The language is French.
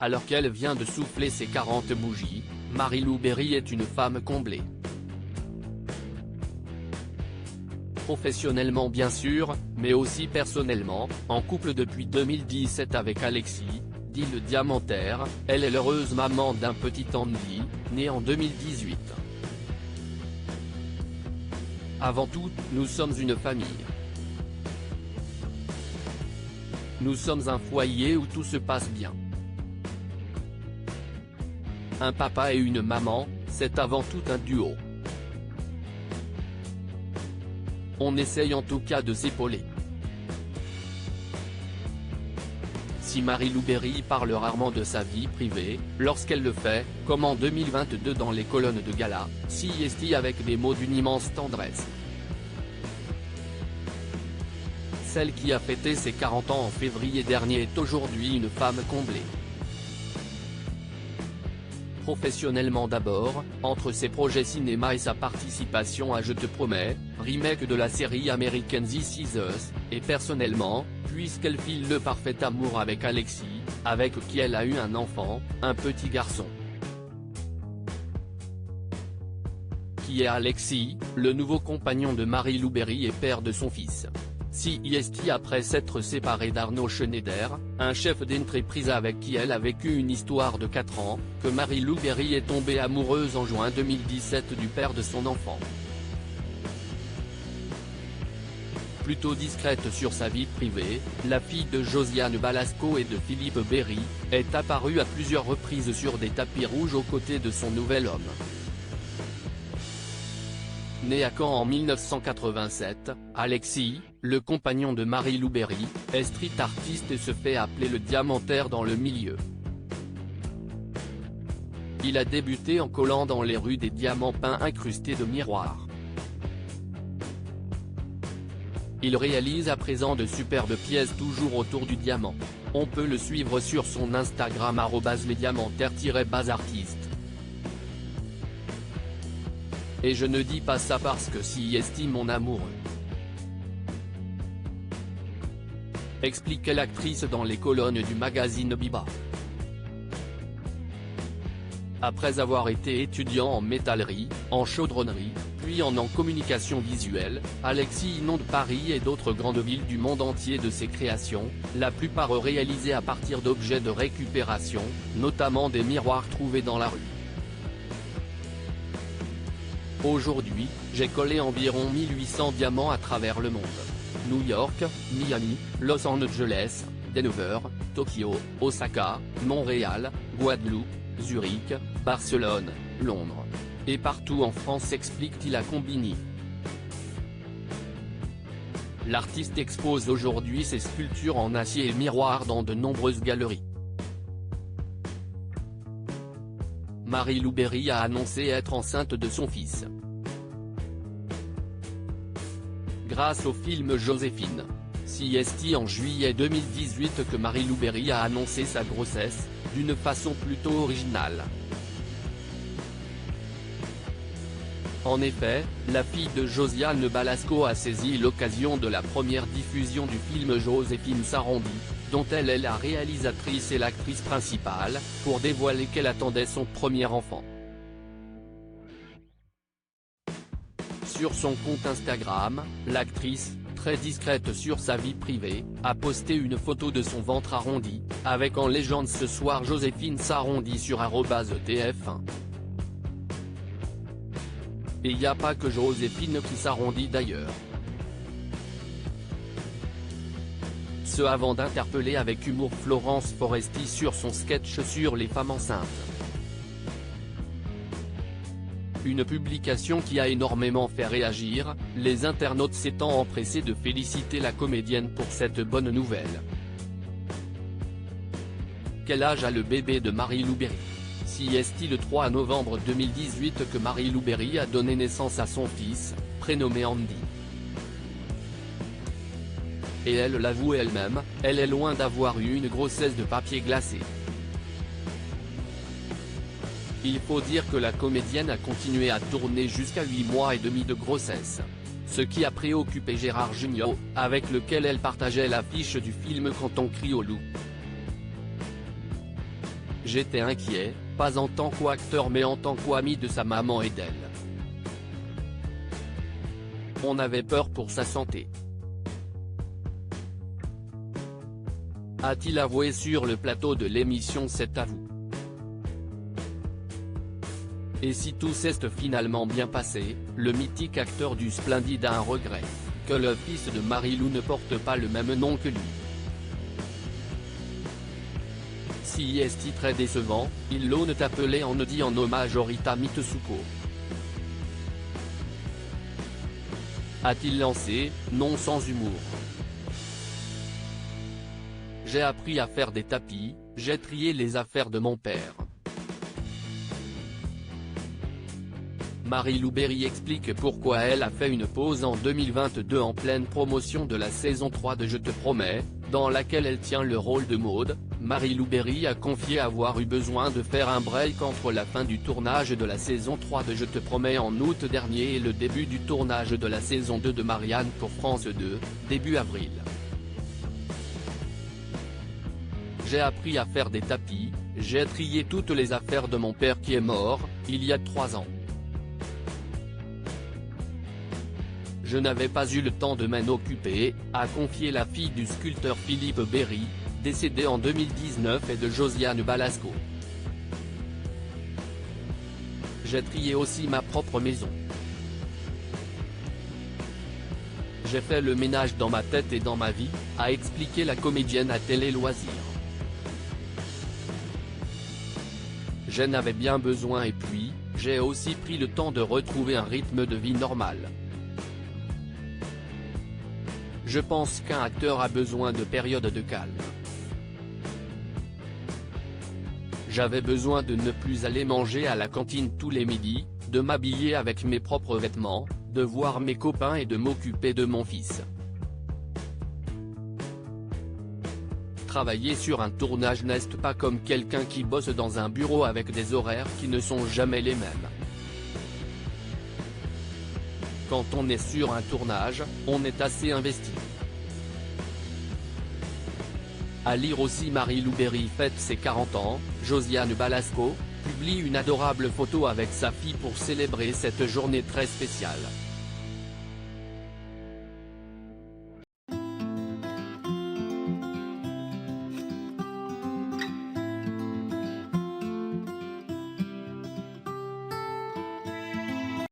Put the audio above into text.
Alors qu'elle vient de souffler ses 40 bougies, Marie-Lou Berry est une femme comblée. Professionnellement bien sûr, mais aussi personnellement, en couple depuis 2017 avec Alexis, dit le Diamantaire, elle est l'heureuse maman d'un petit Andy, né en 2018. Avant tout, nous sommes une famille. Nous sommes un foyer où tout se passe bien. Un papa et une maman, c'est avant tout un duo. On essaye en tout cas de s'épauler. Si Marie-Lou Berry parle rarement de sa vie privée, lorsqu'elle le fait, comme en 2022 dans les colonnes de gala, CST avec des mots d'une immense tendresse. Celle qui a fêté ses 40 ans en février dernier est aujourd'hui une femme comblée. Professionnellement d'abord, entre ses projets cinéma et sa participation à Je te promets, remake de la série américaine This Is Us, et personnellement, puisqu'elle file le parfait amour avec Alexis, avec qui elle a eu un enfant, un petit garçon. Qui est Alexis, le nouveau compagnon de Marie-Lou Berry et père de son fils. CST après s'être séparée d'Arnaud Schneider, un chef d'entreprise avec qui elle a vécu une histoire de 4 ans, que Marie-Lou Berry est tombée amoureuse en juin 2017 du père de son enfant. Plutôt discrète sur sa vie privée, la fille de Josiane Balasco et de Philippe Berry, est apparue à plusieurs reprises sur des tapis rouges aux côtés de son nouvel homme. Né à Caen en 1987, Alexis, le compagnon de Marie-Lou Berry, est street artiste et se fait appeler le Diamantaire dans le milieu. Il a débuté en collant dans les rues des diamants peints incrustés de miroirs. Il réalise à présent de superbes pièces toujours autour du diamant. On peut le suivre sur son Instagram @lesdiamantaires-artiste. Et je ne dis pas ça parce que s'y estime mon amoureux. Expliquait l'actrice dans les colonnes du magazine Biba. Après avoir été étudiant en métallerie, en chaudronnerie, puis en communication visuelle, Alexis inonde Paris et d'autres grandes villes du monde entier de ses créations, la plupart réalisées à partir d'objets de récupération, notamment des miroirs trouvés dans la rue. Aujourd'hui, j'ai collé environ 1800 diamants à travers le monde. New York, Miami, Los Angeles, Denver, Tokyo, Osaka, Montréal, Guadeloupe, Zurich, Barcelone, Londres. Et partout en France, explique-t-il à Combini. L'artiste expose aujourd'hui ses sculptures en acier et miroir dans de nombreuses galeries. Marie-Lou Berry a annoncé être enceinte de son fils. Grâce au film Joséphine. CST en juillet 2018 que Marie-Lou Berry a annoncé sa grossesse, d'une façon plutôt originale. En effet, la fille de Josiane Balasco a saisi l'occasion de la première diffusion du film Joséphine s'arrondit, dont elle est la réalisatrice et l'actrice principale, pour dévoiler qu'elle attendait son premier enfant. Sur son compte Instagram, l'actrice, très discrète sur sa vie privée, a posté une photo de son ventre arrondi, avec en légende ce soir Joséphine s'arrondit sur @TF1. Et y a pas que Joséphine qui s'arrondit d'ailleurs. Ce avant d'interpeller avec humour Florence Foresti sur son sketch sur les femmes enceintes. Une publication qui a énormément fait réagir, les internautes s'étant empressés de féliciter la comédienne pour cette bonne nouvelle. Quel âge a le bébé de Marie-Lou Berry? CST le 3 novembre 2018 que Marie-Lou Berry a donné naissance à son fils, prénommé Andy. Et elle l'avoue elle-même, elle est loin d'avoir eu une grossesse de papier glacé. Il faut dire que la comédienne a continué à tourner jusqu'à 8 mois et demi de grossesse. Ce qui a préoccupé Gérard Jugnot, avec lequel elle partageait l'affiche du film Quand on crie au loup. J'étais inquiet, pas en tant qu'acteur mais en tant qu'ami de sa maman et d'elle. On avait peur pour sa santé. A-t-il avoué sur le plateau de l'émission C'est à vous. Et si tout s'est finalement bien passé, le mythique acteur du Splendide a un regret, que le fils de Marie-Lou ne porte pas le même nom que lui. Si est très décevant, il l'one appelé en Audi en hommage à Rita Mitsuko. A-t-il lancé, non sans humour. J'ai appris à faire des tapis, j'ai trié les affaires de mon père. Marie-Lou Berry explique pourquoi elle a fait une pause en 2022 en pleine promotion de la saison 3 de Je te promets, dans laquelle elle tient le rôle de Maude. Marie-Lou Berry a confié avoir eu besoin de faire un break entre la fin du tournage de la saison 3 de Je te promets en août dernier et le début du tournage de la saison 2 de Marianne pour France 2, début avril. J'ai appris à faire des tapis, j'ai trié toutes les affaires de mon père qui est mort, il y a 3 ans. Je n'avais pas eu le temps de m'en occuper, a confié la fille du sculpteur Philippe Berry, décédé en 2019 et de Josiane Balasco. J'ai trié aussi ma propre maison. J'ai fait le ménage dans ma tête et dans ma vie, a expliqué la comédienne à Télé Loisirs. J'en avais bien besoin et puis, j'ai aussi pris le temps de retrouver un rythme de vie normal. Je pense qu'un acteur a besoin de périodes de calme. J'avais besoin de ne plus aller manger à la cantine tous les midis, de m'habiller avec mes propres vêtements, de voir mes copains et de m'occuper de mon fils. Travailler sur un tournage n'est pas comme quelqu'un qui bosse dans un bureau avec des horaires qui ne sont jamais les mêmes. Quand on est sur un tournage, on est assez investi. À lire aussi Marie-Lou Berry fête ses 40 ans, Josiane Balasco publie une adorable photo avec sa fille pour célébrer cette journée très spéciale.